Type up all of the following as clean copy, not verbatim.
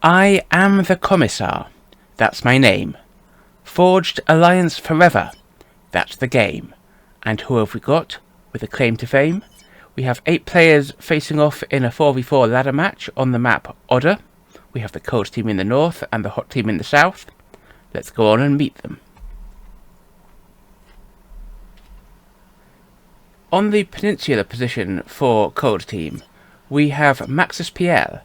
I am the Commissar, that's my name. Forged alliance forever, that's the game. And who have we got with a claim to fame? We have 8 players facing off in a 4v4 ladder match on the map Odder. We have the cold team in the north and the hot team in the south. Let's go on and meet them. On the peninsular position for cold team, we have Maxis PL.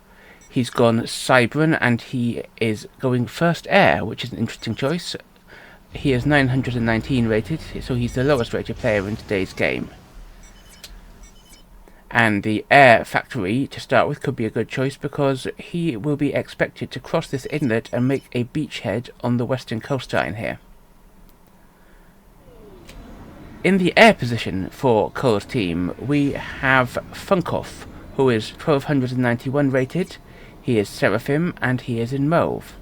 He's gone Cybran and he is going first air, which is an interesting choice. He is 919 rated, so he's the lowest rated player in today's game. And the air factory to start with could be a good choice because he will be expected to cross this inlet and make a beachhead on the western coastline here. In the air position for cold team, we have FunkOff, who is 1291 rated. He is Seraphim and he is in mauve.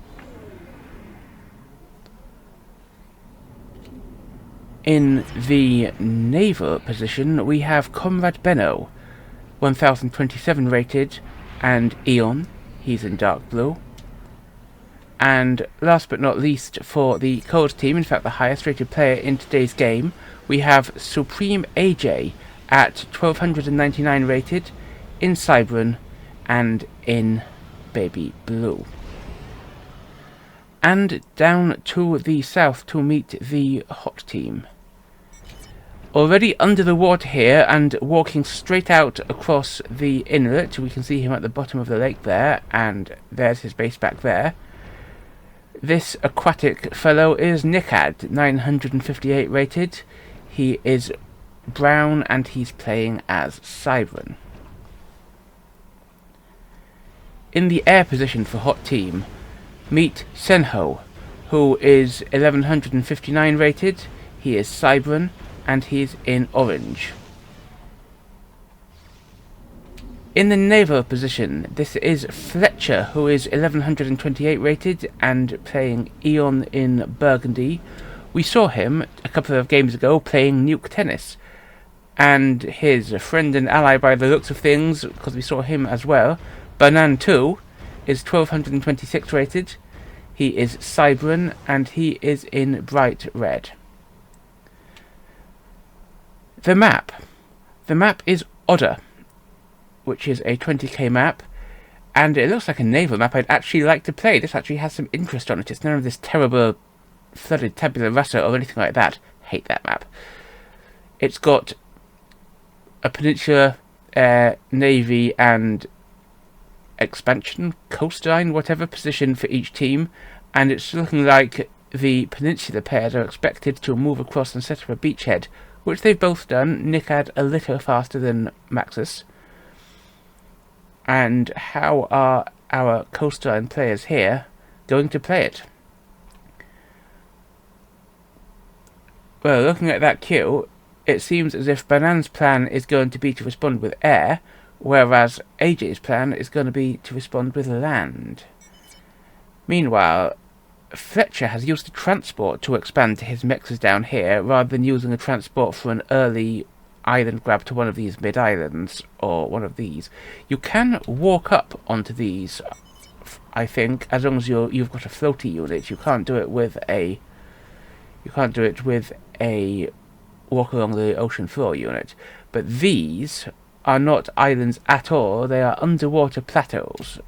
In the naval position, we have ComradeBenno, 1027 rated, and Eon, he's in dark blue. And last but not least, for the cold team, in fact the highest rated player in today's game, we have Supreme AJ at 1299 rated, in Cybran, and in baby blue. And down to the south to meet the hot team. Already under the water here and walking straight out across the inlet, we can see him at the bottom of the lake there, and there's his base back there. This aquatic fellow is NiCAD, 958 rated. He is brown and he's playing as Cybran. In the air position for hot team, meet Senhaux, who is 1159 rated. He is Cybran and he's in orange. In the naval position, this is Fletcher, who is 1128 rated and playing Eon in burgundy. We saw him a couple of games ago playing nuke tennis, and his friend and ally by the looks of things, because we saw him as well, Banan 2, is 1226 rated. He is Cybran and he is in bright red. The map is Odder, which is a 20k map, and it looks like a naval map I'd actually like to play. This actually has some interest on it. It's none of this terrible flooded tabula rasa or anything like that. Hate that map. It's got a peninsula, navy and expansion, coastline, whatever position for each team, and it's looking like the peninsula pairs are expected to move across and set up a beachhead, which they've both done. NiCAD a little faster than Maxis. And how are our coastline players here going to play it? Well, looking at that queue, it seems as if Banan's plan is going to be to respond with air, whereas AJ's plan is going to be to respond with land. Meanwhile, Fletcher has used the transport to expand to his mexes down here, rather than using a transport for an early island grab to one of these mid-islands, or one of these. You can walk up onto these, I think, as long as you've got a floaty unit. You can't do it with a walk along the ocean floor unit. But these are not islands at all, they are underwater plateaus.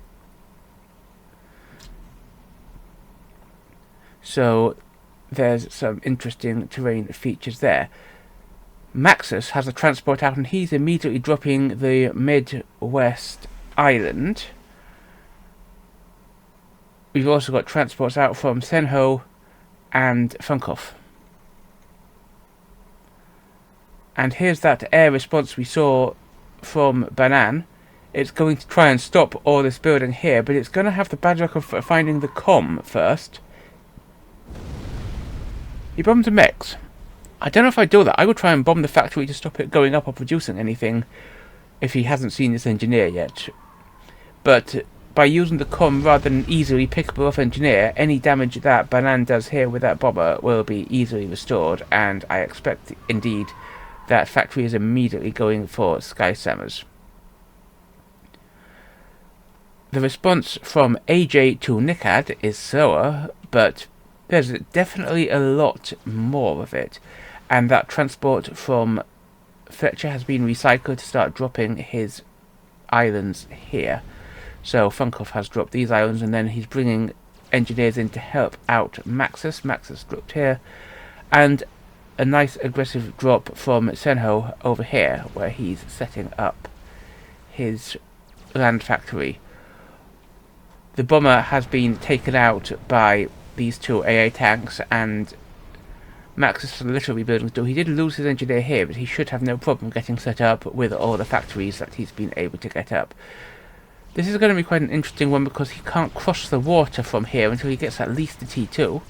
So there's some interesting terrain features there. Maxis has a transport out and he's immediately dropping the Midwest island. We've also got transports out from Senhaux and FunkOff. And here's that air response we saw from Banan. It's going to try and stop all this building here, but it's going to have the bad luck of finding the comm first. He bombed a mix. I don't know if I'd do that. I would try and bomb the factory to stop it going up or producing anything if he hasn't seen this engineer yet. But by using the comm rather than easily pickable off engineer, any damage that Banan does here with that bomber will be easily restored, and I expect indeed that factory is immediately going for Sky Sammers. The response from AJ to NiCAD is slower, but there's definitely a lot more of it. And that transport from Fletcher has been recycled to start dropping his islands here. So FunkOff has dropped these islands, and then he's bringing engineers in to help out Maxis. Maxis dropped here, and a nice aggressive drop from Senhaux over here, where he's setting up his land factory. The bomber has been taken out by these two AA tanks, and Maxis is literally building still. He did lose his engineer here, but he should have no problem getting set up with all the factories that he's been able to get up. This is going to be quite an interesting one because he can't cross the water from here until he gets at least the T2.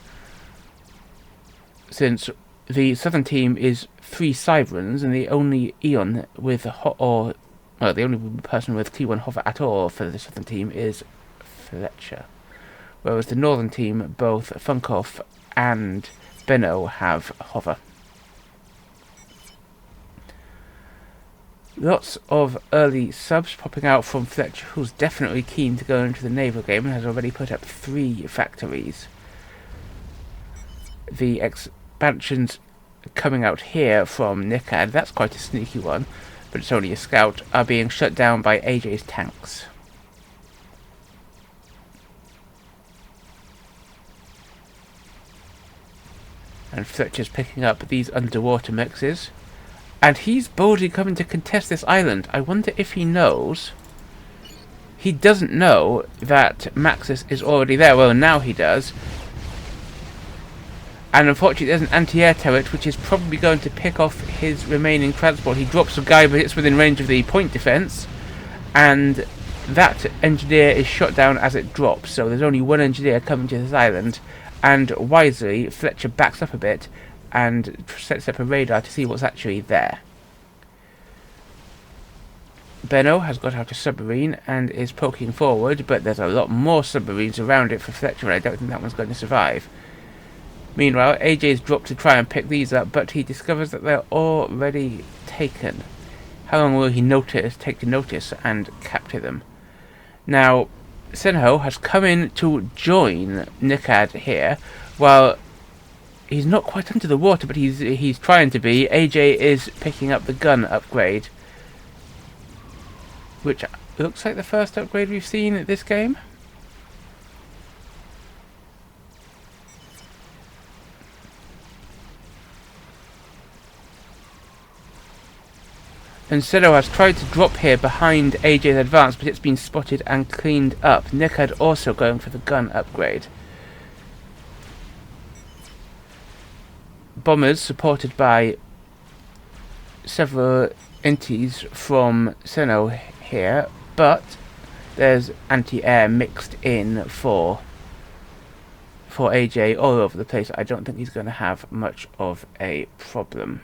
Since the southern team is 3 Cyberans, and the only Eon with the only person with T1 hover at all for the southern team is Fletcher. Whereas the northern team, both FunkOff and Benno have hover. Lots of early subs popping out from Fletcher, who's definitely keen to go into the naval game and has already put up 3 factories. The expansions coming out here from NiCAD, that's quite a sneaky one, but it's only a scout, are being shut down by AJ's tanks. And Fletcher's picking up these underwater mixes. And he's boldly coming to contest this island. I wonder if he knows. He doesn't know that Maxis is already there. Well, now he does. And unfortunately there's an anti-air turret which is probably going to pick off his remaining transport. He drops a guy but it's within range of the point defense. And that engineer is shot down as it drops. So there's only one engineer coming to this island. And wisely, Fletcher backs up a bit and sets up a radar to see what's actually there. Benno has got out a submarine and is poking forward, but there's a lot more submarines around it for Fletcher, and I don't think that one's going to survive. Meanwhile, AJ's dropped to try and pick these up, but he discovers that they're already taken. How long will he take to notice and capture them? Now, Senhaux has come in to join NiCAD here, while he's not quite under the water, but he's trying to be. AJ is picking up the gun upgrade, which looks like the first upgrade we've seen at this game. And Senhaux has tried to drop here behind AJ's advance, but it's been spotted and cleaned up. NiCAD also going for the gun upgrade. Bombers supported by several inties from Senhaux here, but there's anti-air mixed in for AJ all over the place. I don't think he's going to have much of a problem.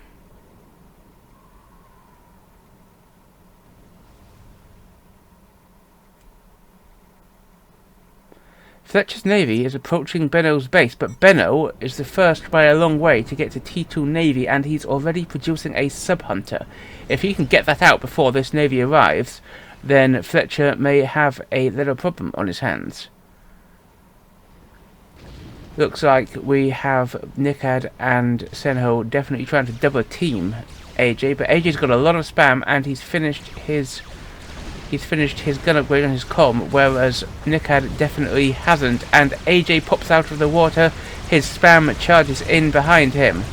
Fletcher's Navy is approaching Benno's base, but Benno is the first by a long way to get to T2 Navy, and he's already producing a sub-hunter. If he can get that out before this Navy arrives, then Fletcher may have a little problem on his hands. Looks like we have NiCAD and Senhaux definitely trying to double team AJ, but AJ's got a lot of spam and he's finished his gun upgrade on his comm, whereas NiCAD definitely hasn't, and AJ pops out of the water, his spam charges in behind him.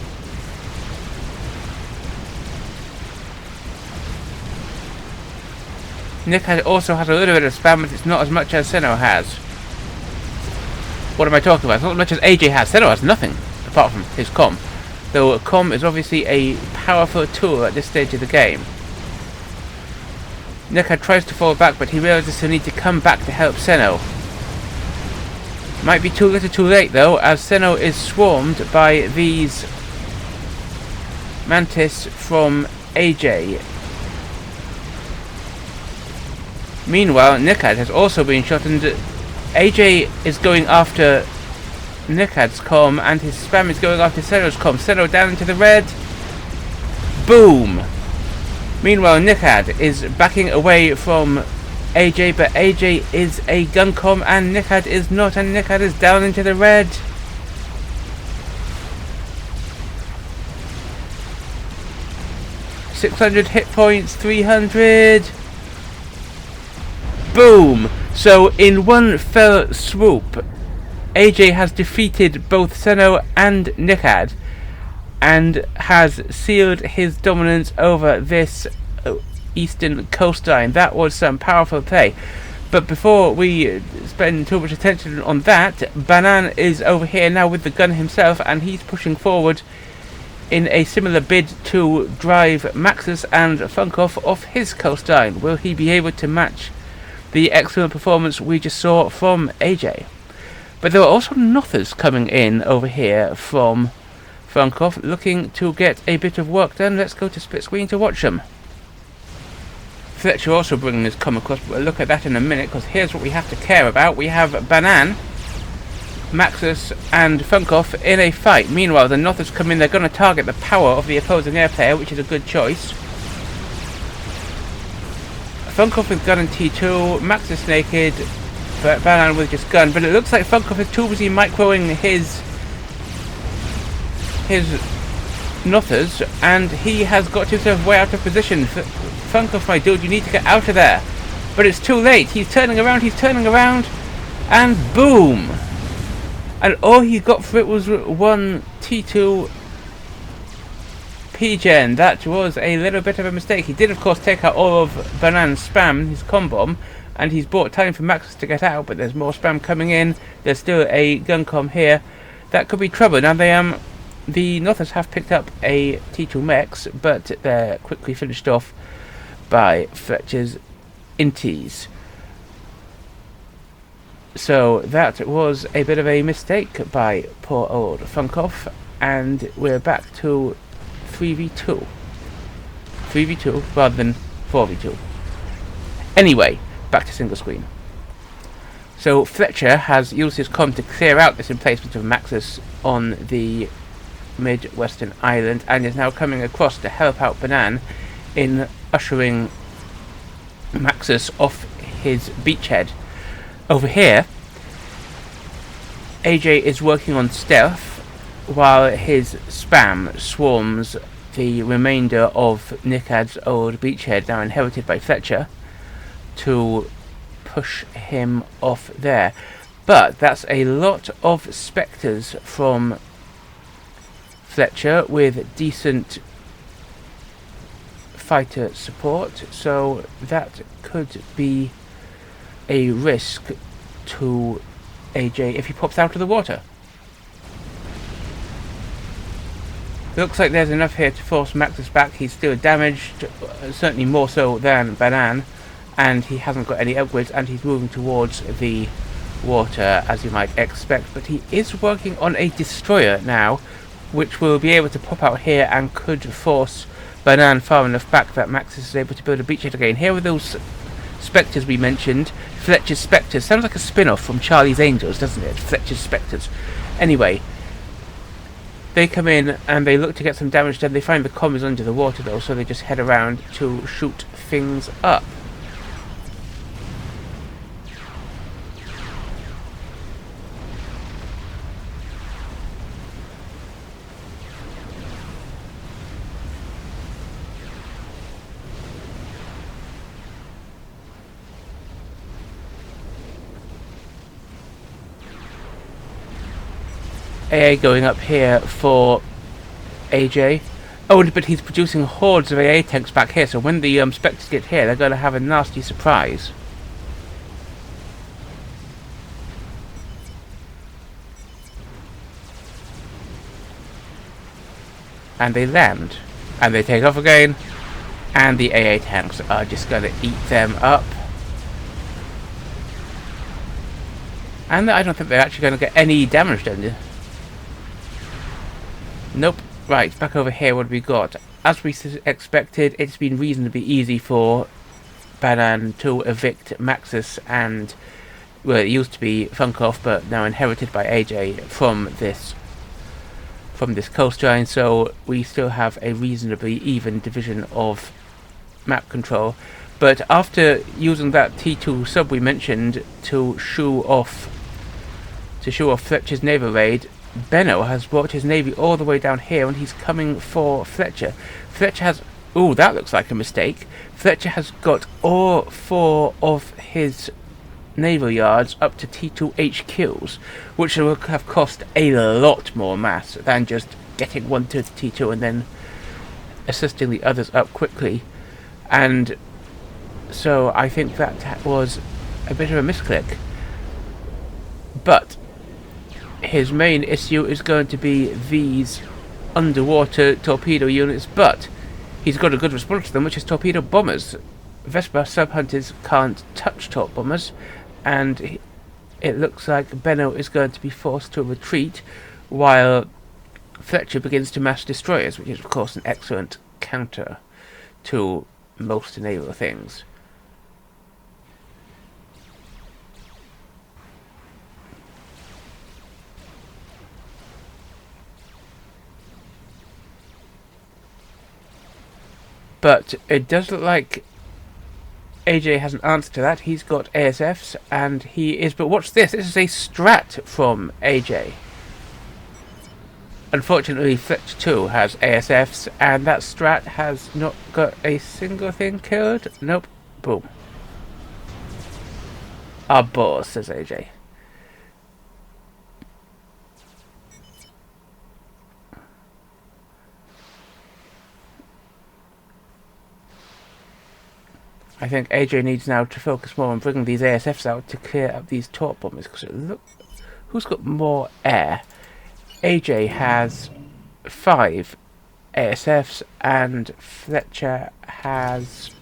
NiCAD also has a little bit of spam, but it's not as much as Senhaux has. What am I talking about? It's not as much as AJ has. Senhaux has nothing, apart from his comm. Though comm is obviously a powerful tool at this stage of the game. NiCAD tries to fall back, but he realizes he'll need to come back to help Senhaux. Might be too little too late though, as Senhaux is swarmed by these mantis from AJ. Meanwhile, NiCAD has also been shot, and AJ is going after NiCAD's comm, and his spam is going after Senhaux's comm. Senhaux down into the red. Boom! Meanwhile, NiCAD is backing away from AJ, but AJ is a guncom and NiCAD is not, and NiCAD is down into the red. .600 hit points, 300. Boom! So in one fell swoop, AJ has defeated both senhaux and NiCAD and has sealed his dominance over this eastern coastline. That was some powerful play. But before we spend too much attention on that, Banan is over here now with the gun himself, and he's pushing forward in a similar bid to drive Maxus and FunkOff off his coastline. Will he be able to match the excellent performance we just saw from AJ? But there are also nothers coming in over here from FunkOff looking to get a bit of work done. Let's go to split screen to watch them. Fletcher also bringing his come across, but we'll look at that in a minute, because here's what we have to care about. We have Banan, Maxus and FunkOff in a fight. Meanwhile, the Nothers come in. They're going to target the power of the opposing air player, which is a good choice. FunkOff with gun and T2, Maxus naked, but Banan with just gun. But it looks like FunkOff is too busy microing his Nothers, and he has got himself way out of position. FunkOff, my dude, you need to get out of there. But it's too late. He's turning around, and boom! And all he got for it was one T2 P-Gen. That was a little bit of a mistake. He did, of course, take out all of Banan's spam, his com-bomb, and he's bought time for Maxus to get out, but there's more spam coming in. There's still a gun com here. That could be trouble. Now, the Nothers have picked up a T2 Mex, but they're quickly finished off by Fletcher's Inties. So that was a bit of a mistake by poor old FunkOff, and we're back to 3v2. 3v2 rather than 4v2. Anyway, back to single screen. So Fletcher has used his comm to clear out this emplacement of Maxus on the mid-western island, and is now coming across to help out Banan in ushering Maxus off his beachhead. Over here, AJ is working on stealth while his spam swarms the remainder of NiCAD's old beachhead, now inherited by Fletcher, to push him off there. But that's a lot of spectres from Fletcher with decent fighter support, so that could be a risk to AJ if he pops out of the water. Looks like there's enough here to force Maxus back. He's still damaged, certainly more so than Banan, and he hasn't got any upgrades, and he's moving towards the water as you might expect, but he is working on a destroyer now, which will be able to pop out here and could force Banan far enough back that Maxus is able to build a beachhead again. Here are those spectres we mentioned. Fletcher's Spectres. Sounds like a spin-off from Charlie's Angels, doesn't it? Fletcher's Spectres. Anyway, they come in and they look to get some damage done. They find the comm is under the water though, so they just head around to shoot things up. AA going up here for AJ. Oh, but he's producing hordes of AA tanks back here, so when the Spectres get here, they're going to have a nasty surprise. And they land. And they take off again. And the AA tanks are just going to eat them up. And I don't think they're actually going to get any damage done. Nope. Right, back over here, what have we got? As we expected, it's been reasonably easy for Banan to evict Maxus and, well, it used to be FunkOff, but now inherited by AJ from this coastline, so we still have a reasonably even division of map control. But after using that T2 sub we mentioned to shoo off Fletcher's naval raid, Benno has brought his navy all the way down here, and he's coming for Fletcher. Fletcher has... Ooh, that looks like a mistake. Fletcher has got all 4 of his naval yards up to T2 HQs, which will have cost a lot more mass than just getting one to T2 and then assisting the others up quickly. And so I think that was a bit of a misclick. But his main issue is going to be these underwater torpedo units, but he's got a good response to them, which is torpedo bombers. Vespa sub-hunters can't touch torp bombers, and it looks like Benno is going to be forced to retreat while Fletcher begins to mass destroyers, which is of course an excellent counter to most naval things. But it does look like AJ has an answer to that. He's got ASFs, and he is... But watch this. This is a strat from AJ. Unfortunately, Fletcher 2 has ASFs, and that strat has not got a single thing killed. Nope. Boom. Our boss, says AJ. I think AJ needs now to focus more on bringing these ASFs out to clear up these torp bombers, because look, who's got more air? AJ has 5 ASFs and Fletcher has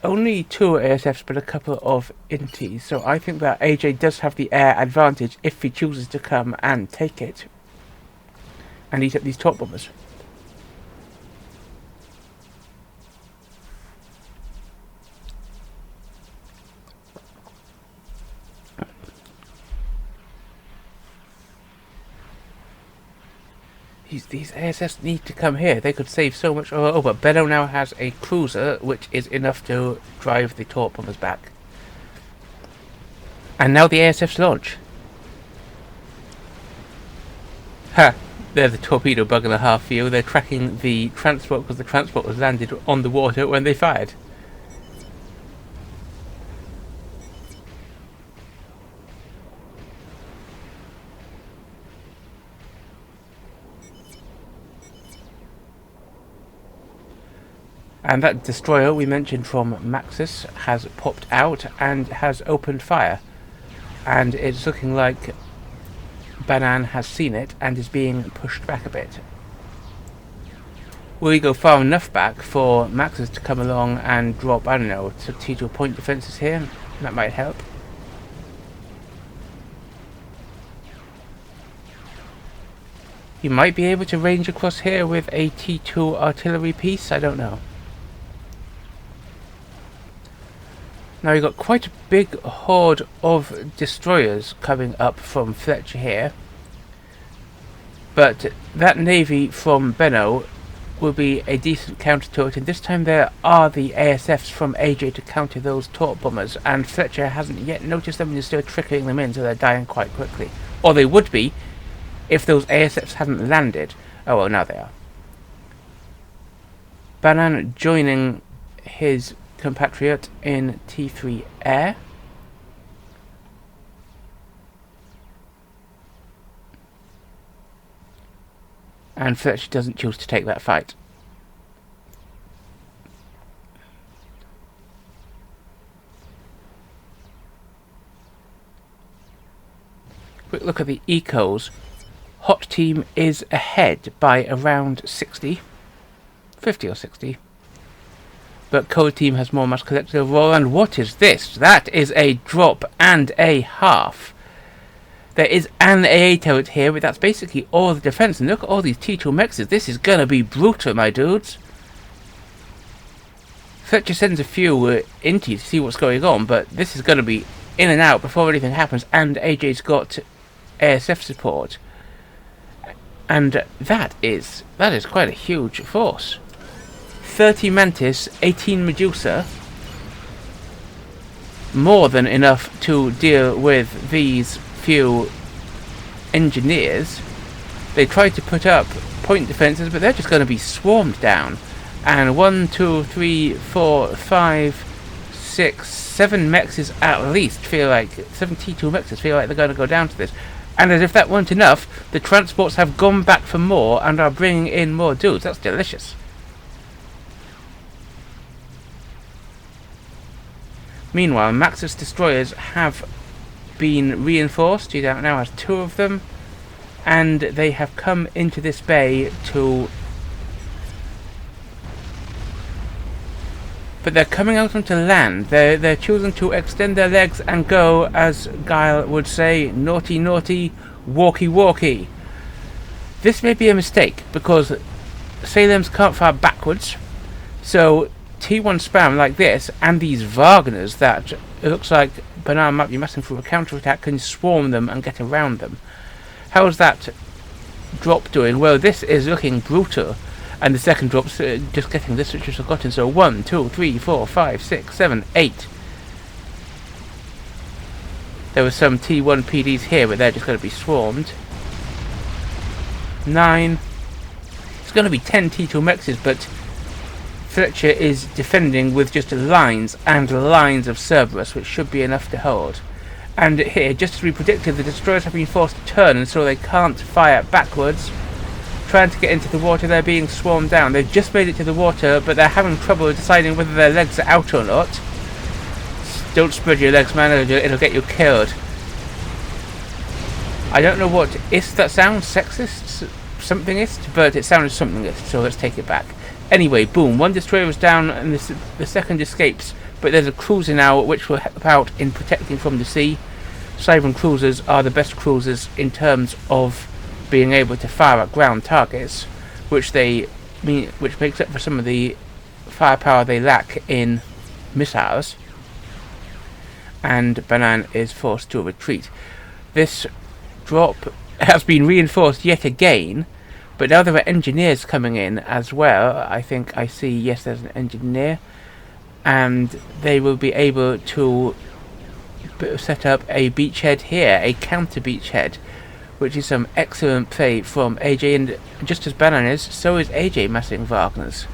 only 2 ASFs but a couple of inties, so I think that AJ does have the air advantage if he chooses to come and take it and eat up these torp bombers. These ASFs need to come here. They could save so much. Oh, but Benno now has a cruiser, which is enough to drive the torp bombers back. And now the ASFs launch. Ha! They're the torpedo bug and a half view. They're tracking the transport because the transport was landed on the water when they fired. And that destroyer we mentioned from Maxis has popped out and has opened fire. And it's looking like Banan has seen it and is being pushed back a bit. Will he go far enough back for Maxis to come along and drop, I don't know, to T2 point defences here? That might help. He might be able to range across here with a T2 artillery piece, I don't know. Now you've got quite a big horde of destroyers coming up from Fletcher here. But that navy from Benno will be a decent counter to it, and this time there are the ASFs from AJ to counter those torp bombers, and Fletcher hasn't yet noticed them and is still trickling them in, so they're dying quite quickly. Or they would be if those ASFs hadn't landed. Oh well, now they are. Banan joining his compatriot in T3 air. And Fletcher doesn't choose to take that fight. Quick look at the ecos. Hot team is ahead by around 60. 50 or 60. But cold team has more mass collected overall. And what is this? That is a drop and a half. There is an AA turret here, but that's basically all the defense. And look at all these T2 mexes. This is gonna be brutal, my dudes. Fletcher sends a few inties to see what's going on, but this is gonna be in and out before anything happens. And AJ's got ASF support. And that is quite a huge force. 30 Mantis, 18 Medusa. More than enough to deal with these few engineers. They tried to put up point defences, but they're just going to be swarmed down. And 1, 2, 3, 4, 5, 6, 7 mexes at least feel like 72 mexes feel like they're going to go down to this. And as if that weren't enough, the transports have gone back for more and are bringing in more dudes. That's delicious. Meanwhile, Max's destroyers have been reinforced. He now has 2 of them, and they have come into this bay to... But they're coming out onto land. They're choosing to extend their legs and go, as Guile would say, naughty naughty, walky walky. This may be a mistake, because Salem's can't fire backwards, so T1 spam like this, and these Wagners that it looks like Banana might be messing through a counter-attack can swarm them and get around them. How's that drop doing? Well, this is looking brutal, and the second drop's just getting this which is forgotten. So 1, 2, 3, 4, 5, 6, 7, 8. There were some T1 PDs here, but they're just going to be swarmed. 9. It's going to be 10 T2 mexes, but Fletcher is defending with just lines and lines of Cerberus, which should be enough to hold. And here, just as we predicted, the destroyers have been forced to turn, and so they can't fire backwards. Trying to get into the water, they're being swarmed down. They've just made it to the water, but they're having trouble deciding whether their legs are out or not. Don't spread your legs, man, it'll get you killed. I don't know what ist that sounds, sexist, somethingist, but it sounded somethingist, so let's take it back. Anyway, boom, 1 destroyer was down and the second escapes, but there's a cruiser now which will help out in protecting from the sea. Siren cruisers are the best cruisers in terms of being able to fire at ground targets, which makes up for some of the firepower they lack in missiles. And Banan is forced to retreat. This drop has been reinforced yet again, but now there are engineers coming in as well. I think I see, yes, there's an engineer, and they will be able to set up a beachhead here, a counter beachhead, which is some excellent play from AJ, and just as Banan is, so is AJ massing Wagner's.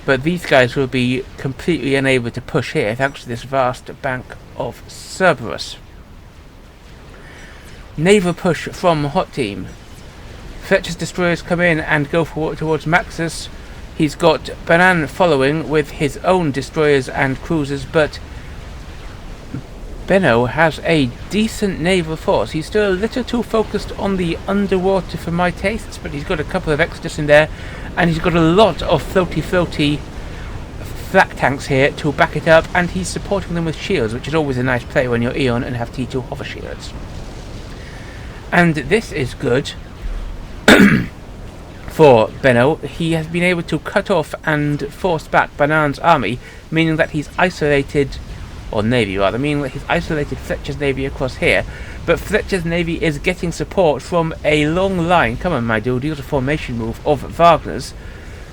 But these guys will be completely unable to push here thanks to this vast bank of Cerberus. Naval push from Hot Team. Fletcher's destroyers come in and go towards Maxus. He's got Banan following with his own destroyers and cruisers, but Benno has a decent naval force. He's still a little too focused on the underwater for my tastes, but he's got a couple of extras in there, and he's got a lot of floaty flak tanks here to back it up, and he's supporting them with shields, which is always a nice play when you're Eon and have T2 hover shields. And this is good for Benno. He has been able to cut off and force back Banan's army, meaning that he's isolated, or navy rather, meaning that he's isolated Fletcher's navy across here. But Fletcher's navy is getting support from a long line, come on my dude, use a formation move, of Wagner's,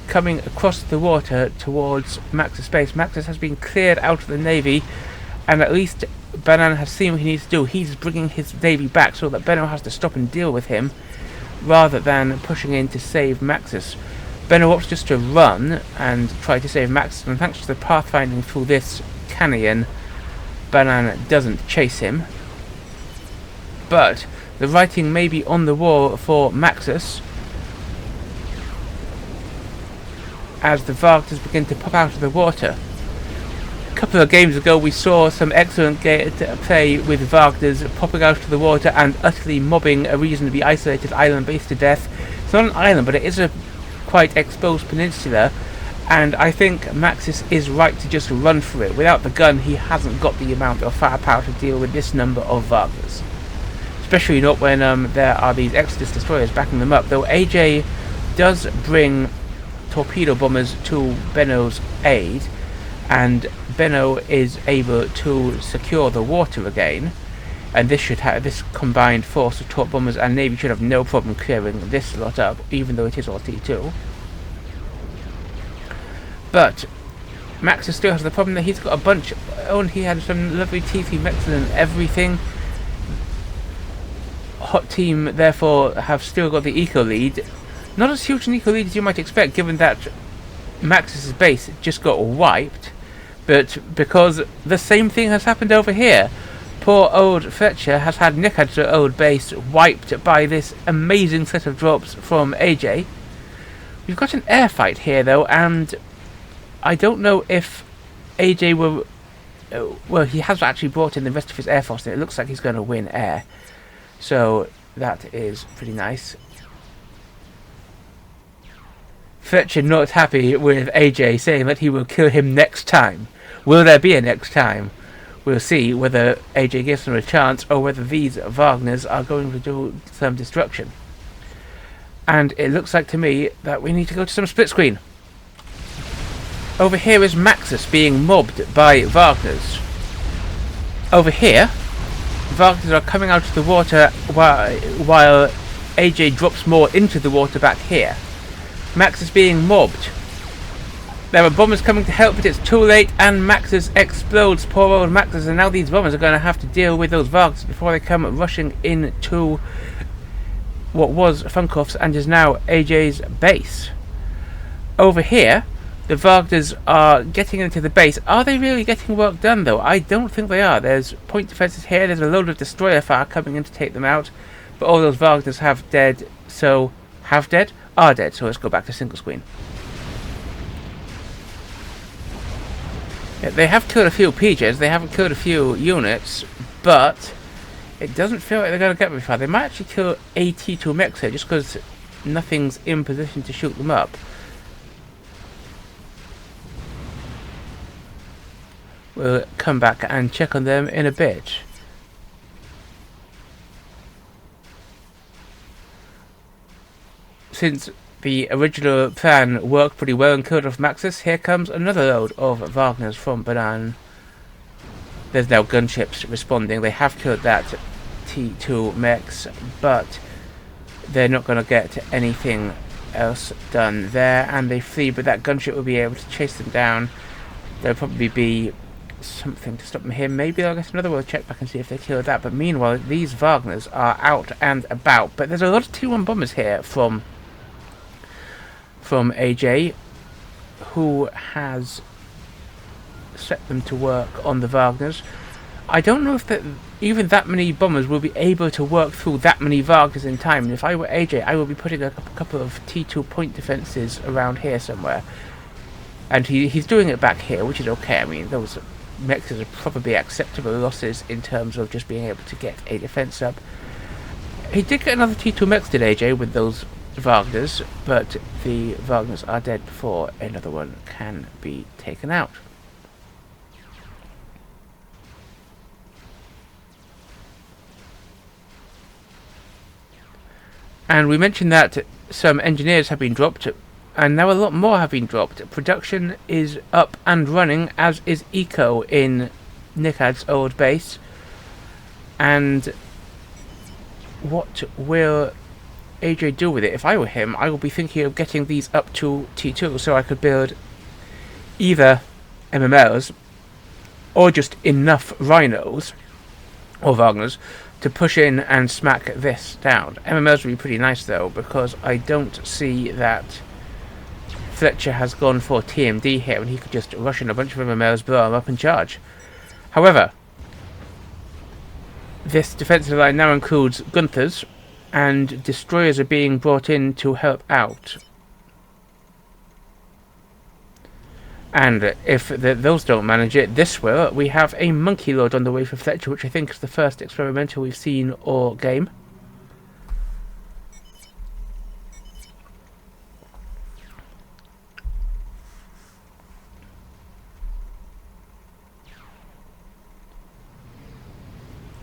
coming across the water towards Max's base. Max's has been cleared out of the navy, and at least Banan has seen what he needs to do. He's bringing his navy back so that Benno has to stop and deal with him, rather than pushing in to save Max's. Benno opts just to run and try to save Max's, and thanks to the pathfinding through this canyon, Banan doesn't chase him. But the writing may be on the wall for Maxus as the Wagners begin to pop out of the water. A couple of games ago we saw some excellent play with Wagners popping out of the water and utterly mobbing a reasonably isolated island base to death. It's not an island, but it is a quite exposed peninsula, and I think Maxis is right to just run for it. Without the gun, he hasn't got the amount of firepower to deal with this number of Wagners. Especially not when there are these Exodus destroyers backing them up, though AJ does bring torpedo bombers to Benno's aid, and Benno is able to secure the water again, and this combined force of torp bombers and navy should have no problem clearing this lot up, even though it is all T2. But Maxis still has the problem that he's got a bunch. Oh, and he had some lovely T3 mechs and everything. Hot team therefore have still got the eco lead. Not as huge an eco lead as you might expect, given that Maxis' base just got wiped. But because the same thing has happened over here. Poor old Fletcher has had NiCAD's old base wiped by this amazing set of drops from AJ. We've got an air fight here though, and I don't know if AJ will... well, he has actually brought in the rest of his air force, and it looks like he's going to win air. So that is pretty nice. Fletcher not happy with AJ, saying that he will kill him next time. Will there be a next time? We'll see whether AJ gives him a chance or whether these Wagners are going to do some destruction. And it looks like to me that we need to go to some split screen. Over here is Maxis being mobbed by Wagners. Over here, Wagners are coming out of the water while AJ drops more into the water back here. Max is being mobbed. There are bombers coming to help, but it's too late, and Maxis explodes. Poor old Maxis, and now these bombers are going to have to deal with those Wagners before they come rushing into what was FunkOff's and is now AJ's base. Over here, the Wagners are getting into the base. Are they really getting work done, though? I don't think they are. There's point defences here. There's a load of destroyer fire coming in to take them out, but all those Wagners have dead. So, have dead? Are dead. So let's go back to single screen. Yeah, they have killed a few PJs, they haven't killed a few units, but it doesn't feel like they're going to get very far. They might actually kill a T2 mechs here, just because nothing's in position to shoot them up. We'll come back and check on them in a bit. Since the original plan worked pretty well and killed off Maxis, here comes another load of Wagners from Banan. There's now gunships responding. They have killed that T2 mechs, but they're not going to get anything else done there, and they flee, but that gunship will be able to chase them down. There'll probably be something to stop them here. Maybe I'll get another world check back and see if they killed that, but meanwhile these Wagners are out and about. But there's a lot of T1 bombers here from AJ, who has set them to work on the Wagners. I don't know if even that many bombers will be able to work through that many Wagners in time. And if I were AJ, I would be putting a couple of T2 point defences around here somewhere. And he's doing it back here, which is okay. I mean, those mechs are probably acceptable losses in terms of just being able to get a defence up. He did get another T2 mechs, did AJ, with those Wagners, but the Wagners are dead before another one can be taken out. And we mentioned that some engineers have been dropped, and now a lot more have been dropped. Production is up and running, as is Eco in NiCAD's old base. And what will AJ do with it? If I were him, I would be thinking of getting these up to T2 so I could build either MMLs or just enough Rhinos or Wagners to push in and smack this down. MMLs would be pretty nice though, because I don't see that Fletcher has gone for TMD here and he could just rush in a bunch of MMLs, blow them up and charge. However, this defensive line now includes Gunthers, and destroyers are being brought in to help out. And if those don't manage it, this will. We have a monkey lord on the way for Fletcher, which I think is the first experimental we've seen all game.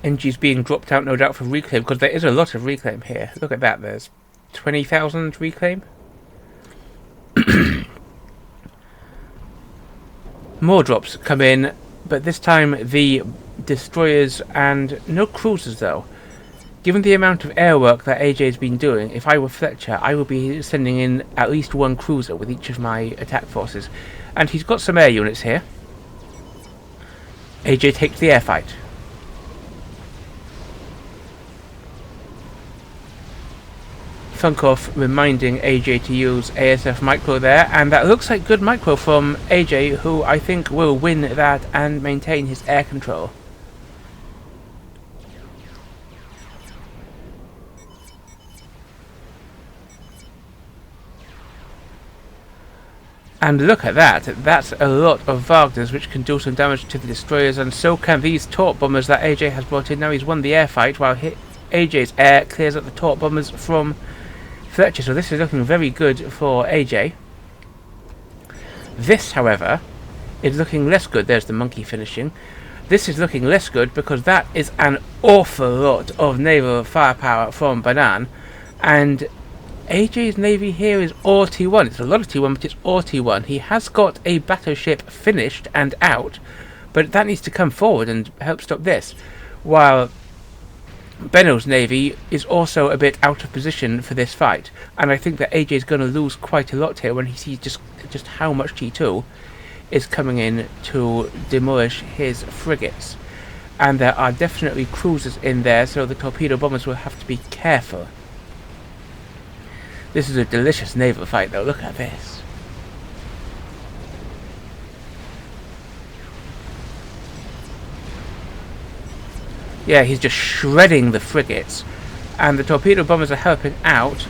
NG's being dropped out, no doubt, for reclaim, because there is a lot of reclaim here. Look at that, there's 20,000 reclaim. More drops come in, but this time the destroyers and no cruisers though. Given the amount of air work that AJ's been doing, if I were Fletcher, I would be sending in at least one cruiser with each of my attack forces. And he's got some air units here. AJ takes the air fight. FunkOff reminding AJ to use ASF micro there, and that looks like good micro from AJ, who I think will win that and maintain his air control. And look at that, that's a lot of Wagners which can do some damage to the destroyers, and so can these torp bombers that AJ has brought in. Now he's won the air fight while AJ's air clears up the torp bombers from Fletcher, so this is looking very good for AJ. This, however, is looking less good. There's the monkey finishing. This is looking less good because that is an awful lot of naval firepower from Banan, and AJ's navy here is all T1. It's a lot of T1, but it's all T1. He has got a battleship finished and out, but that needs to come forward and help stop this, while Benno's navy is also a bit out of position for this fight, and I think that AJ is going to lose quite a lot here when he sees just how much T2 is coming in to demolish his frigates. And there are definitely cruisers in there, so the torpedo bombers will have to be careful. This is a delicious naval fight though, look at this. Yeah, he's just shredding the frigates, and the torpedo bombers are helping out,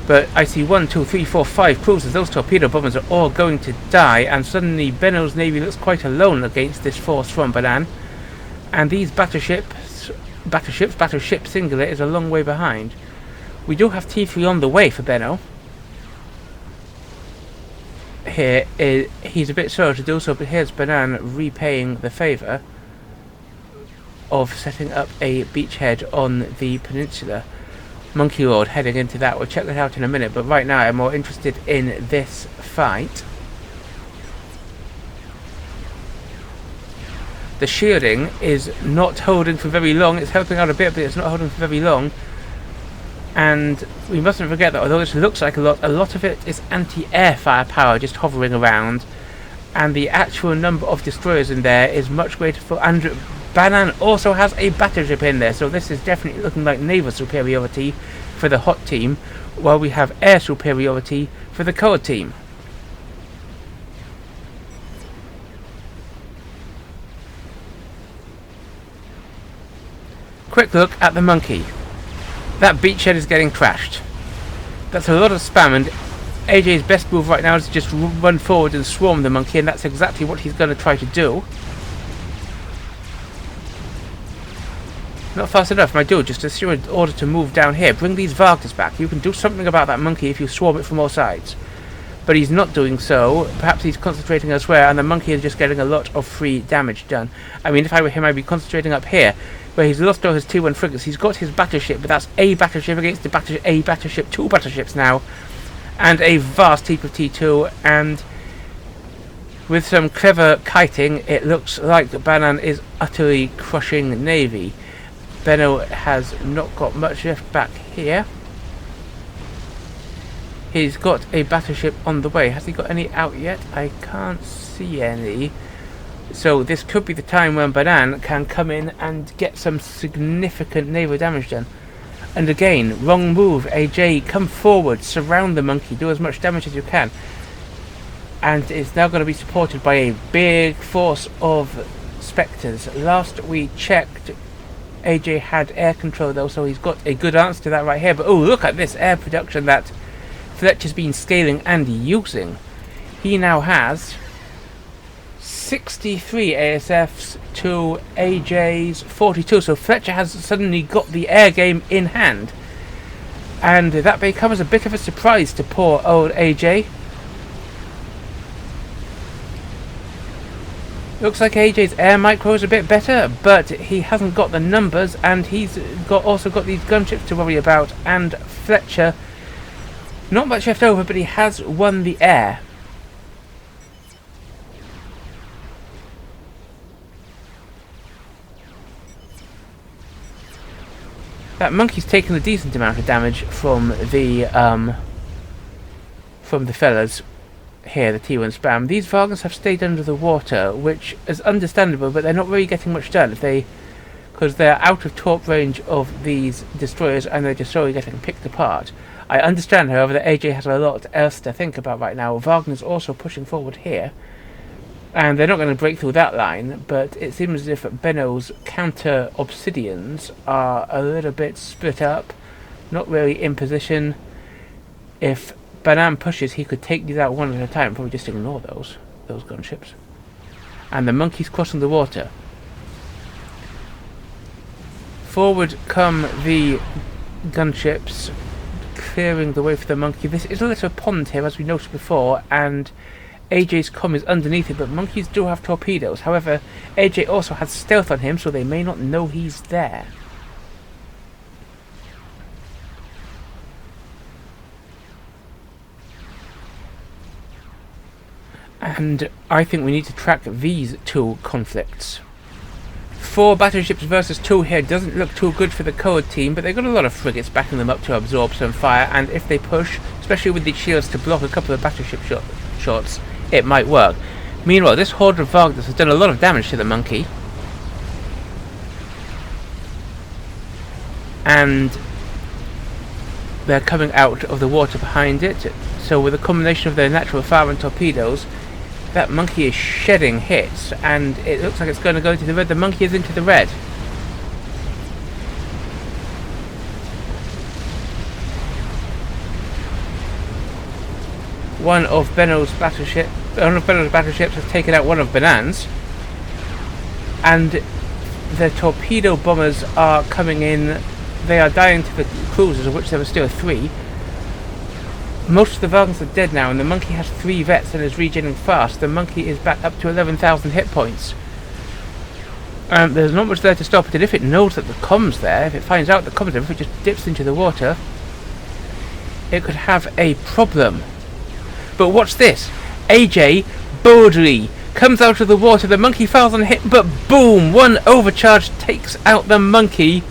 but I see 1, 2, 3, 4, 5 cruisers. Those torpedo bombers are all going to die, and suddenly Benno's navy looks quite alone against this force from Banan, and these battleship singular is a long way behind. We do have T3 on the way for Benno. Here, he's a bit slow to do so, but here's Banan repaying the favour of setting up a beachhead on the peninsula. Monkey Lord heading into that. We'll check that out in a minute, but right now I'm more interested in this fight. The shielding is not holding for very long. It's helping out a bit, but it's not holding for very long. And we mustn't forget that although this looks like a lot of it is anti-air firepower just hovering around, and the actual number of destroyers in there is much greater for Andrew. Banan also has a battleship in there, so this is definitely looking like naval superiority for the hot team, while we have air superiority for the cold team. Quick look at the monkey. That beachhead is getting trashed. That's a lot of spam, and AJ's best move right now is to just run forward and swarm the monkey, and that's exactly what he's going to try to do. Not fast enough, my dude. Just issue an order to move down here. Bring these Wagners back. You can do something about that monkey if you swarm it from all sides. But he's not doing so. Perhaps he's concentrating elsewhere, and the monkey is just getting a lot of free damage done. I mean, if I were him, I'd be concentrating up here, where he's lost all his T1 frigates. He's got his battleship, but that's a battleship against a battleship, 2 battleships now, and a vast heap of T2, and with some clever kiting, it looks like Banan is utterly crushing navy. Benno has not got much left back here. He's got a battleship on the way. Has he got any out yet? I can't see any. So this could be the time when Banan can come in and get some significant naval damage done. And again, wrong move. AJ, come forward, surround the monkey, do as much damage as you can. And it's now going to be supported by a big force of Spectres. Last we checked, AJ had air control though, so he's got a good answer to that right here. But oh, look at this air production that Fletcher's been scaling and using. He now has 63 ASFs to AJ's 42, so Fletcher has suddenly got the air game in hand, and that becomes a bit of a surprise to poor old AJ. Looks like AJ's air micro is a bit better, but he hasn't got the numbers, and he's also got these gunships to worry about, and Fletcher, not much left over, but he has won the air. That monkey's taken a decent amount of damage from the fellas here, the T1 spam. These Wagners have stayed under the water, which is understandable, but they're not really getting much done because they're out of torp range of these destroyers and they're just slowly getting picked apart. I understand, however, that AJ has a lot else to think about right now. Wagner's also pushing forward here, and they're not going to break through that line, but it seems as if Benno's counter obsidians are a little bit split up, not really in position. If Banan pushes, he could take these out one at a time, probably just ignore those gunships. And the monkey's crossing the water. Forward come the gunships, clearing the way for the monkey. This is a little pond here, as we noticed before, and AJ's comm is underneath it, but monkeys do have torpedoes. However, AJ also has stealth on him, so they may not know he's there. And I think we need to track these two conflicts. 4 battleships versus 2 here doesn't look too good for the Code team, but they've got a lot of frigates backing them up to absorb some fire, and if they push, especially with the shields to block a couple of battleship shots, it might work. Meanwhile, this horde of Wagners has done a lot of damage to the monkey. And they're coming out of the water behind it, so with a combination of their natural fire and torpedoes, that monkey is shedding hits, and it looks like it's going to go into the red. The monkey is into the red. One of Benno's battleships has taken out one of Banan's, and the torpedo bombers are coming in. They are dying to the cruisers, of which there are still 3. Most of the Wagners are dead now, and the monkey has 3 vets and is regening fast. The monkey is back up to 11,000 hit points. There's not much there to stop it, and if it knows that the comm's there, if it finds out the comm's there, if it just dips into the water, it could have a problem. But watch this. AJ boldly comes out of the water, the monkey falls on hit, but boom! One overcharge takes out the monkey,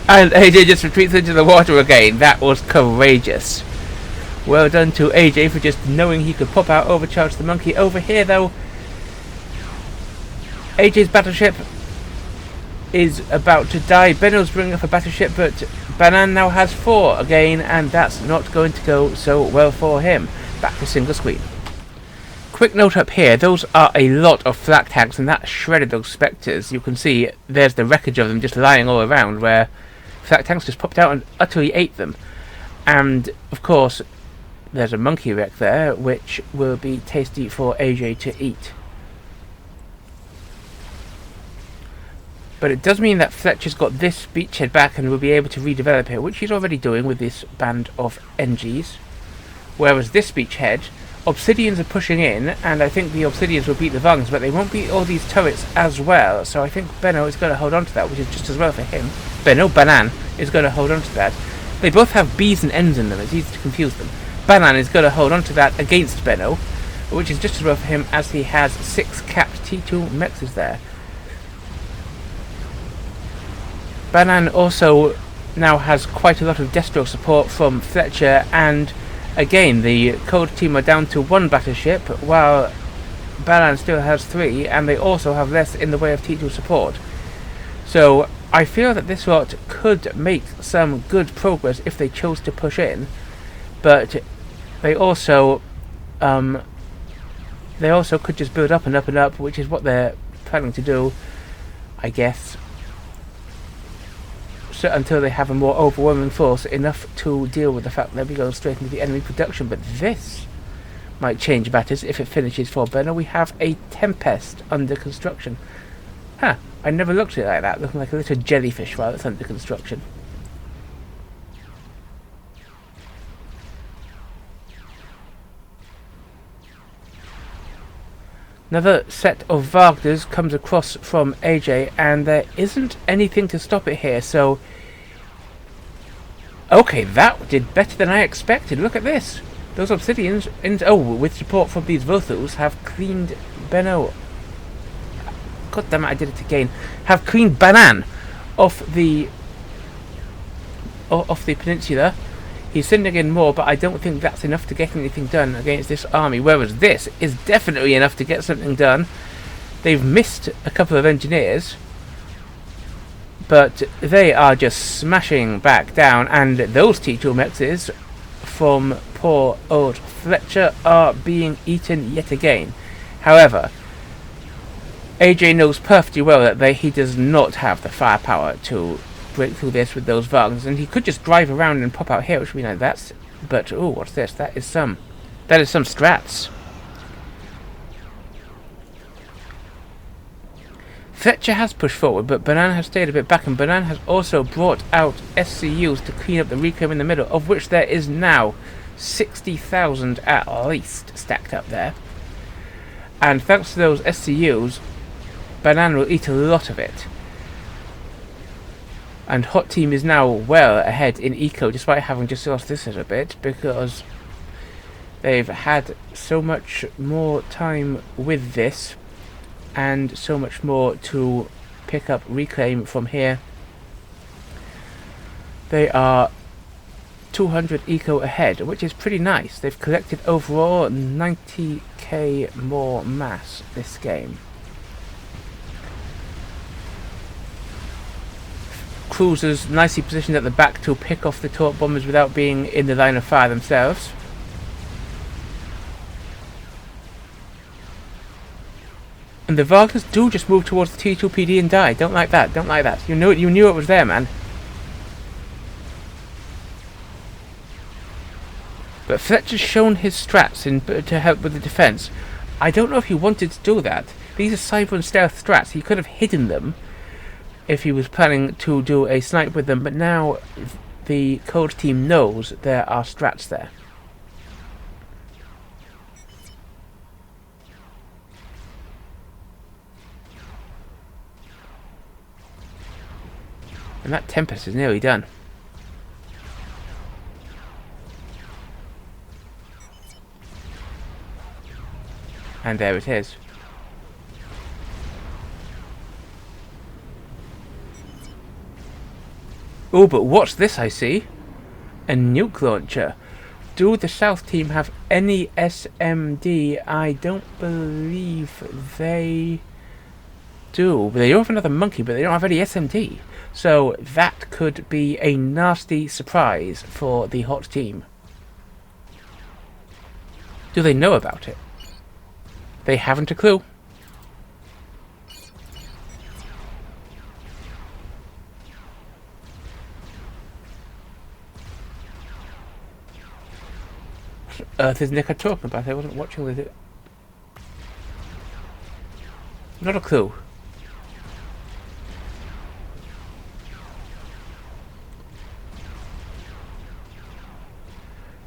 and AJ just retreats into the water again. That was courageous. Well done to AJ for just knowing he could pop out, overcharge the monkey. Over here, though, AJ's battleship is about to die. Benno's bringing up a battleship, but Banan now has 4 again, and that's not going to go so well for him. Back to single screen. Quick note up here, those are a lot of flak tanks, and that shredded those Spectres. You can see there's the wreckage of them just lying all around, where flak tanks just popped out and utterly ate them. And, of course, there's a monkey wreck there, which will be tasty for AJ to eat. But it does mean that Fletcher's got this beachhead back and will be able to redevelop it, which he's already doing with this band of NGs. Whereas this beachhead, Obsidians are pushing in, and I think the Obsidians will beat the Wagners, but they won't beat all these turrets as well. So I think Benno is going to hold on to that, which is just as well for him. Banan is going to hold on to that. They both have B's and N's in them, it's easy to confuse them. Banan is going to hold on to that against Benno, which is just as well for him, as he has 6 capped T2 mexes there. Banan also now has quite a lot of Destro support from Fletcher, and again the Code team are down to 1 battleship, while Banan still has 3, and they also have less in the way of T2 support. So I feel that this lot could make some good progress if they chose to push in, but they also could just build up and up and up, which is what they're planning to do, I guess. So until they have a more overwhelming force, enough to deal with the fact that they'll be going straight into the enemy production. But this might change matters if it finishes for Benno. We have a Tempest under construction. Huh, I never looked at it like that, looking like a little jellyfish while it's under construction. Another set of Wagners comes across from AJ, and there isn't anything to stop it here, so... Okay, that did better than I expected. Look at this. Those Obsidians, with support from these Vothus, have cleaned Benno... God damn it, I did it again. Have cleaned Banan off the off the peninsula. He's sending in more, but I don't think that's enough to get anything done against this army, whereas this is definitely enough to get something done. They've missed a couple of engineers, but they are just smashing back down, and those T2 mexes from poor old Fletcher are being eaten yet again. However, AJ knows perfectly well that he does not have the firepower to break through this with those Wagners, and he could just drive around and pop out here, which would be like that's. But oh, what's this? That is some strats. Fletcher has pushed forward, but Banana has stayed a bit back, and Banana has also brought out SCUs to clean up the reclaim in the middle, of which there is now 60,000 at least stacked up there. And thanks to those SCUs, Banana will eat a lot of it. And Hot Team is now well ahead in eco, despite having just lost this a bit, because they've had so much more time with this, and so much more to pick up reclaim from here. They are 200 eco ahead, which is pretty nice. They've collected overall 90k more mass this game. Cruisers nicely positioned at the back to pick off the torp bombers without being in the line of fire themselves. And the Wagners do just move towards the T2 PD and die. Don't like that. Don't like that. You knew it was there, man. But Fletcher's shown his strats to help with the defense. I don't know if he wanted to do that. These are cyber and stealth strats. He could have hidden them if he was planning to do a snipe with them. But now the code team knows there are strats there. And that Tempest is nearly done. And there it is. Oh, but what's this I see? A nuke launcher. Do the South team have any SMD? I don't believe they do. They do have another monkey, but they don't have any SMD. So that could be a nasty surprise for the Hot team. Do they know about it? They haven't a clue. What on earth is NiCAD talking about? I wasn't watching with it. Not a clue.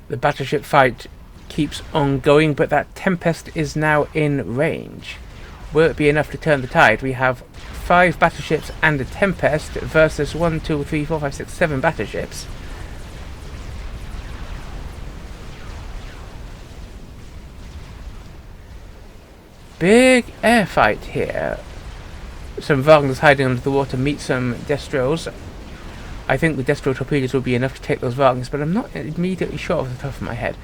The battleship fight keeps on going, but that Tempest is now in range. Will it be enough to turn the tide? We have 5 battleships and a Tempest versus 1, 2, 3, 4, 5, 6, 7 battleships. Big air fight here. Some Wagners hiding under the water meet some Destros. I think the Destro torpedoes will be enough to take those Wagners, but I'm not immediately sure off the top of my head.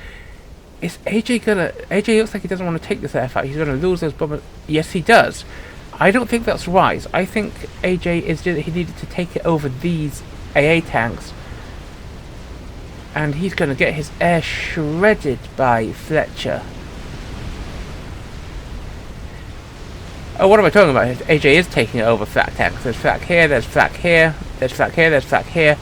Is AJ gonna... AJ looks like he doesn't want to take this air fight. He's gonna lose those bombers. Yes, he does. I don't think that's wise. I think AJ is just... He needed to take it over these AA tanks. And he's gonna get his air shredded by Fletcher. Oh, what am I talking about? AJ is taking it over flak tanks. There's flak here, there's flak here, there's flak here, there's flak here.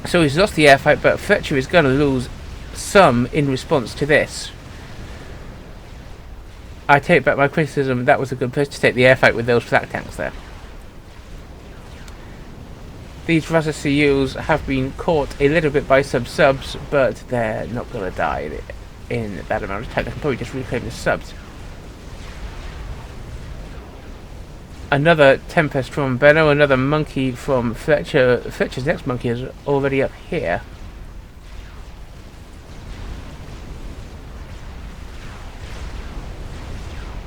So he's lost the air fight, but Fletcher is going to lose some in response to this. I take back my criticism. That was a good place to take the air fight with those flak tanks there. These Rasa CUs have been caught a little bit by some subs, but they're not going to die in that amount of time. They can probably just reclaim the subs. Another Tempest from Benno, another monkey from Fletcher. Fletcher's next monkey is already up here.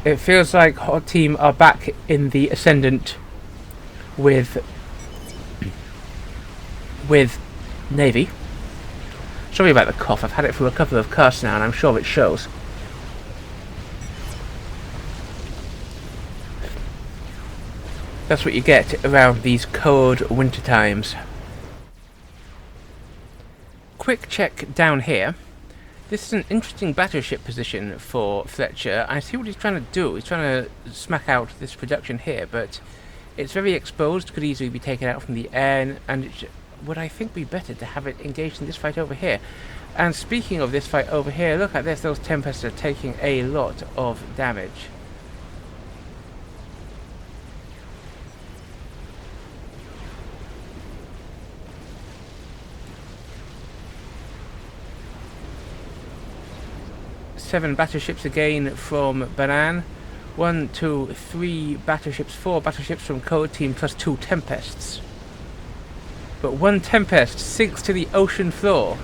It feels like Hot Team are back in the ascendant with with Navy. Sorry about the cough, I've had it for a couple of casts now and I'm sure it shows. That's what you get around these cold winter times. Quick check down here. This is an interesting battleship position for Fletcher. I see what he's trying to do. He's trying to smack out this production here, but it's very exposed, could easily be taken out from the air, and it would, I think, be better to have it engaged in this fight over here. And speaking of this fight over here, look at this, those Tempests are taking a lot of damage. Seven battleships again from Banan. 1, 2, 3 battleships, 4 battleships from Code Team plus 2 Tempests. But one Tempest sinks to the ocean floor.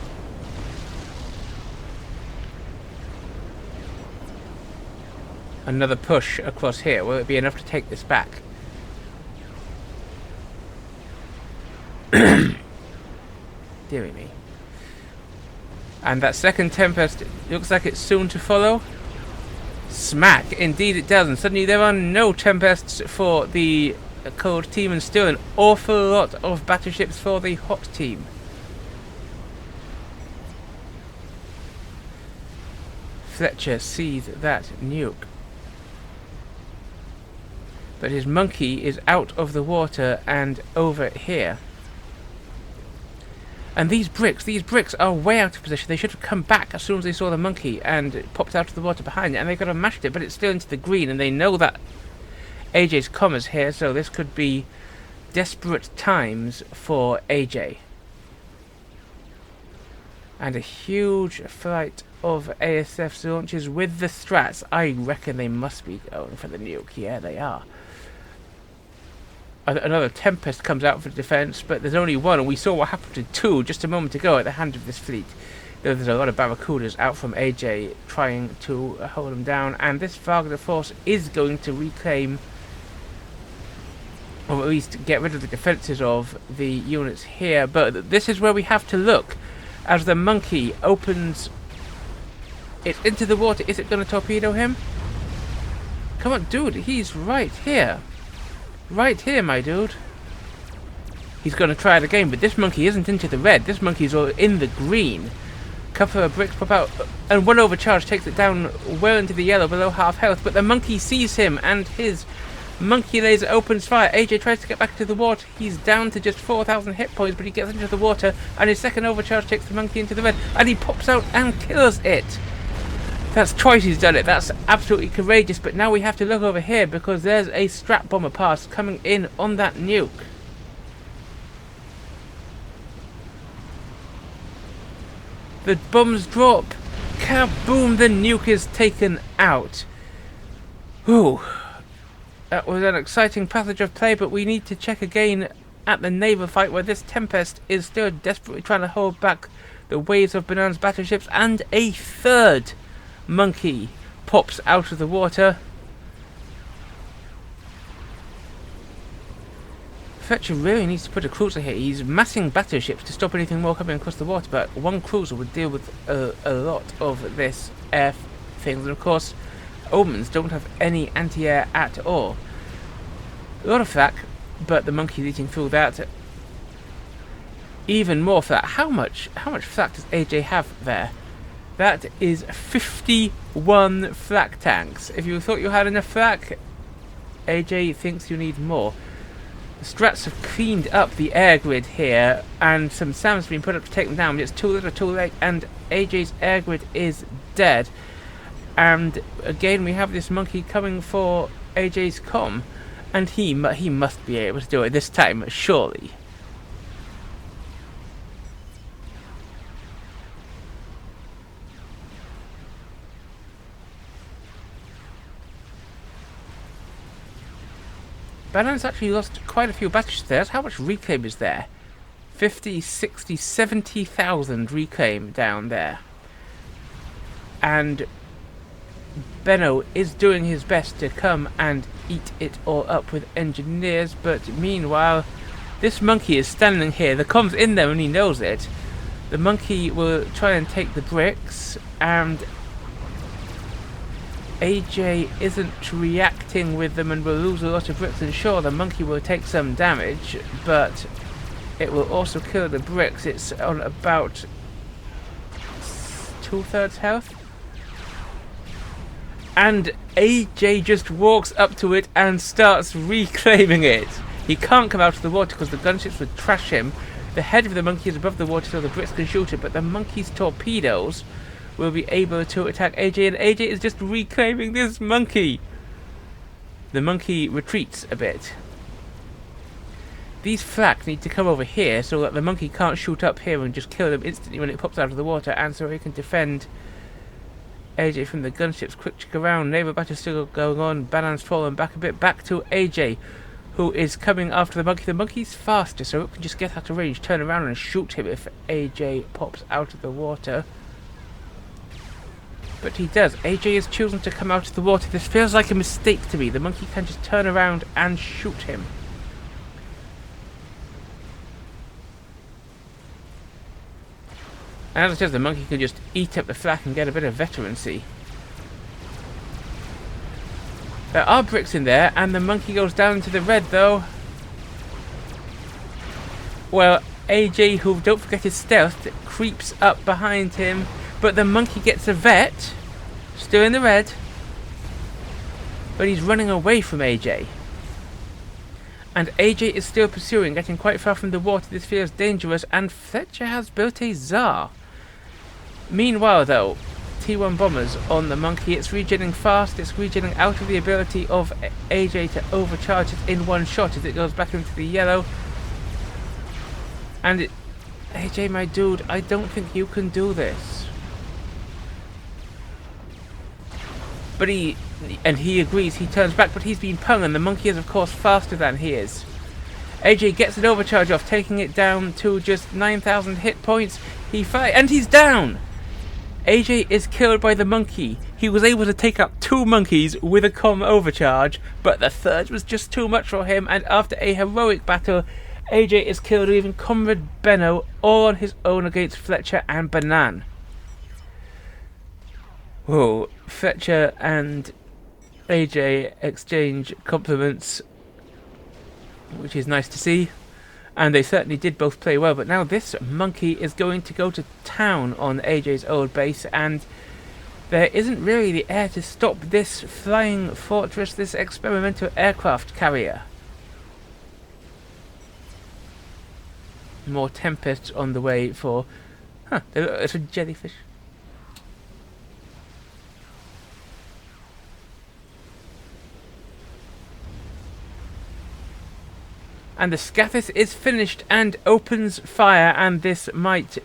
Another push across here. Will it be enough to take this back? Dearie me. And that second Tempest looks like it's soon to follow. Smack! Indeed it does, and suddenly there are no Tempests for the Cold Team and still an awful lot of battleships for the Hot Team. Fletcher sees that nuke. But his monkey is out of the water and over here. And these bricks are way out of position. They should have come back as soon as they saw the monkey and it popped out of the water behind it, and they could have mashed it, but it's still into the green, and they know that AJ's comma's here, so this could be desperate times for AJ. And a huge flight of ASF's launches with the strats. I reckon they must be going for the nuke. Yeah, they are. Another Tempest comes out for defense, but there's only one, and we saw what happened to two just a moment ago at the hand of this fleet. There's a lot of Barracudas out from AJ trying to hold them down, and this Wagner force is going to reclaim, or at least get rid of the defences of the units here. But this is where we have to look, as the monkey opens it into the water. Is it going to torpedo him? Come on, dude, he's right here. Right here, my dude. He's going to try it again, but this monkey isn't into the red. This monkey's all in the green. Couple of bricks pop out, and one overcharge takes it down well into the yellow, below half health. But the monkey sees him, and his monkey laser opens fire. AJ tries to get back to the water. He's down to just 4,000 hit points, but he gets into the water, and his second overcharge takes the monkey into the red, and he pops out and kills it. That's twice he's done it. That's absolutely courageous. But now we have to look over here, because there's a strat bomber pass coming in on that nuke. The bombs drop. Kaboom! The nuke is taken out. Ooh. That was an exciting passage of play, but we need to check again at the naval fight, where this Tempest is still desperately trying to hold back the waves of Banana's battleships, and a third monkey pops out of the water. Fletcher really needs to put a cruiser here. He's massing battleships to stop anything more coming across the water, but one cruiser would deal with a lot of this air things. And of course, Omens don't have any anti-air at all. A lot of flak, but the monkey's eating through that. Even more flak. How much flak does AJ have there? That is 51 flak tanks. If you thought you had enough flak, AJ thinks you need more. The strats have cleaned up the air grid here, and some SAMs have been put up to take them down, but it's too little too late, and AJ's air grid is dead. And again we have this monkey coming for AJ's comm, and he must be able to do it this time, surely. Banana's actually lost quite a few battleships there. How much reclaim is there? 50, 60, 70,000 reclaim down there. And Benno is doing his best to come and eat it all up with engineers, but meanwhile This monkey is standing here. The comm's in there and he knows it. The monkey will try and take the bricks, and AJ isn't reacting with them and will lose a lot of bricks, and sure, the monkey will take some damage, but it will also kill the bricks. It's on about 2/3 health. And AJ just walks up to it and starts reclaiming it. He can't come out of the water because the gunships would trash him. The head of the monkey is above the water so the bricks can shoot it, but the monkey's torpedoes will be able to attack AJ, and AJ is just reclaiming this monkey. The monkey retreats a bit. These flak need to come over here so that the monkey can't shoot up here and just kill them instantly when it pops out of the water, and so he can defend AJ from the gunships. Quick check around, naval battle still going on, Banan's fallen back a bit, back to AJ, who is coming after the monkey. The monkey's faster, so it can just get out of range, turn around and shoot him if AJ pops out of the water. But he does. AJ has chosen to come out of the water. This feels like a mistake to me. The monkey can just turn around and shoot him. And as it says, the monkey can just eat up the flak and get a bit of veterancy. There are bricks in there, and the monkey goes down into the red, though. Well, AJ, who, don't forget his stealth, creeps up behind him, but the monkey gets a vet, still in the red, but he's running away from AJ. And AJ is still pursuing, getting quite far from the water. This feels dangerous, and Fletcher has built a Tsar. Meanwhile, though, T1 bombers on the monkey. It's regenerating fast. It's regenerating out of the ability of AJ to overcharge it in one shot as it goes back into the yellow. And AJ, my dude, I don't think you can do this. But he agrees. He turns back, but he's been pung, and the monkey is, of course, faster than he is. AJ gets an overcharge off, taking it down to just 9,000 hit points. He fights, and he's down. AJ is killed by the monkey. He was able to take out 2 monkeys with a comm overcharge, but the third was just too much for him, and after a heroic battle, AJ is killed, leaving ComradeBenno all on his own against Fletcher and Banan. Whoa, Fletcher and AJ exchange compliments, which is nice to see. And they certainly did both play well, but now this monkey is going to go to town on AJ's old base, and there isn't really the air to stop this flying fortress, this experimental aircraft carrier. More tempests on the way for... it's a jellyfish. And the Scathis is finished and opens fire, and this might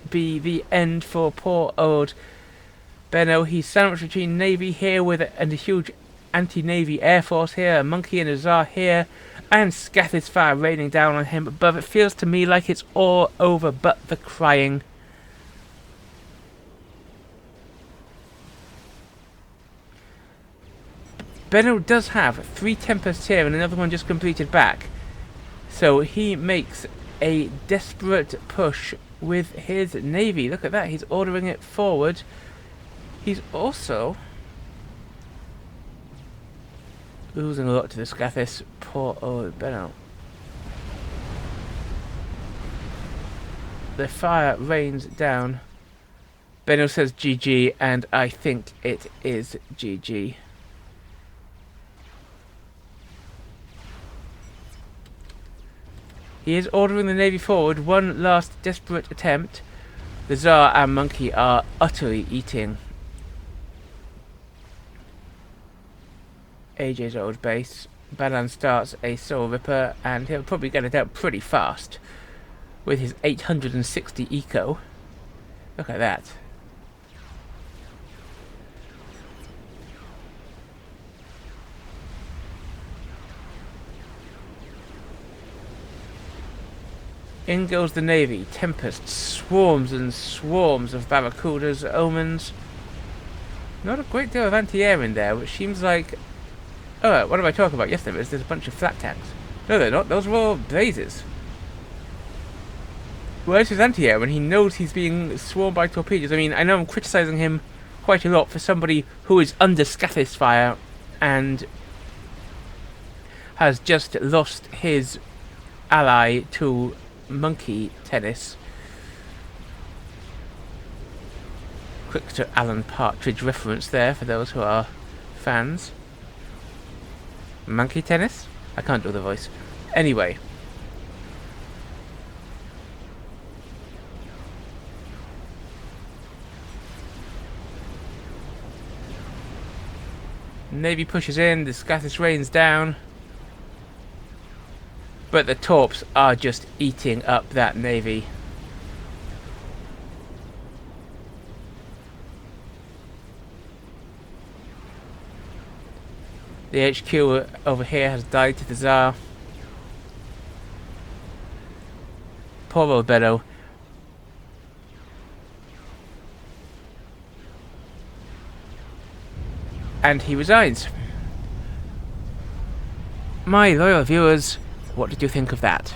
be the end for poor old Benno. He's sandwiched between Navy here and a huge anti-Navy air force here, a monkey and a Tsar here, and Scathis fire raining down on him. But it feels to me like it's all over but the crying. Benno does have 3 tempests here and another one just completed back. So he makes a desperate push with his navy. Look at that, he's ordering it forward. He's also losing a lot to the Scathis. Poor old Benno. The fire rains down. Benno says GG, and I think it is GG. He is ordering the navy forward. One last desperate attempt. The Tsar and monkey are utterly eating AJ's old base. Banan starts a Soul Ripper, and he'll probably get it out pretty fast with his 860 eco. Look at that. In goes the navy. Tempest, swarms and swarms of barracudas, omens. Not a great deal of anti-air in there, which seems like... Oh, what am I talking about? Yes, there is. There's a bunch of flat tanks. No, they're not. Those were all blazes. Where's his anti-air when he knows he's being swarmed by torpedoes? I mean, I know I'm criticising him quite a lot for somebody who is under Scathis fire and has just lost his ally to monkey tennis. Quick to Alan Partridge reference there for those who are fans. Monkey tennis? I can't do the voice. Anyway. Navy pushes in, the Scathis rains down. But the torps are just eating up that Navy. The HQ over here has died to the Tsar. Poor old Benno. And he resigns. My loyal viewers, what did you think of that?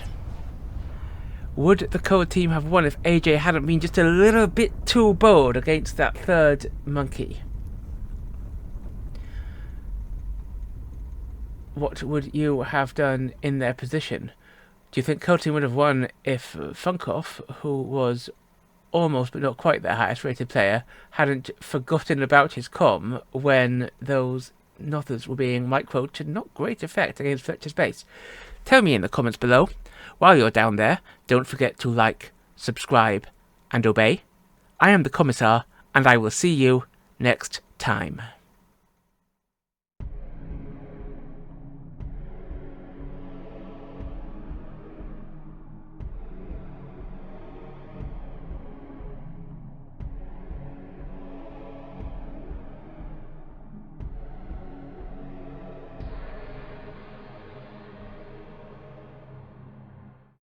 Would the code team have won if AJ hadn't been just a little bit too bold against that third monkey? What would you have done in their position? Do you think code team would have won if FunkOff, who was almost but not quite their highest rated player, hadn't forgotten about his comm when those nothers were being microed to not great effect against Fletcher's base? Tell me in the comments below. While you're down there, don't forget to like, subscribe, and obey. I am the Commissar, and I will see you next time.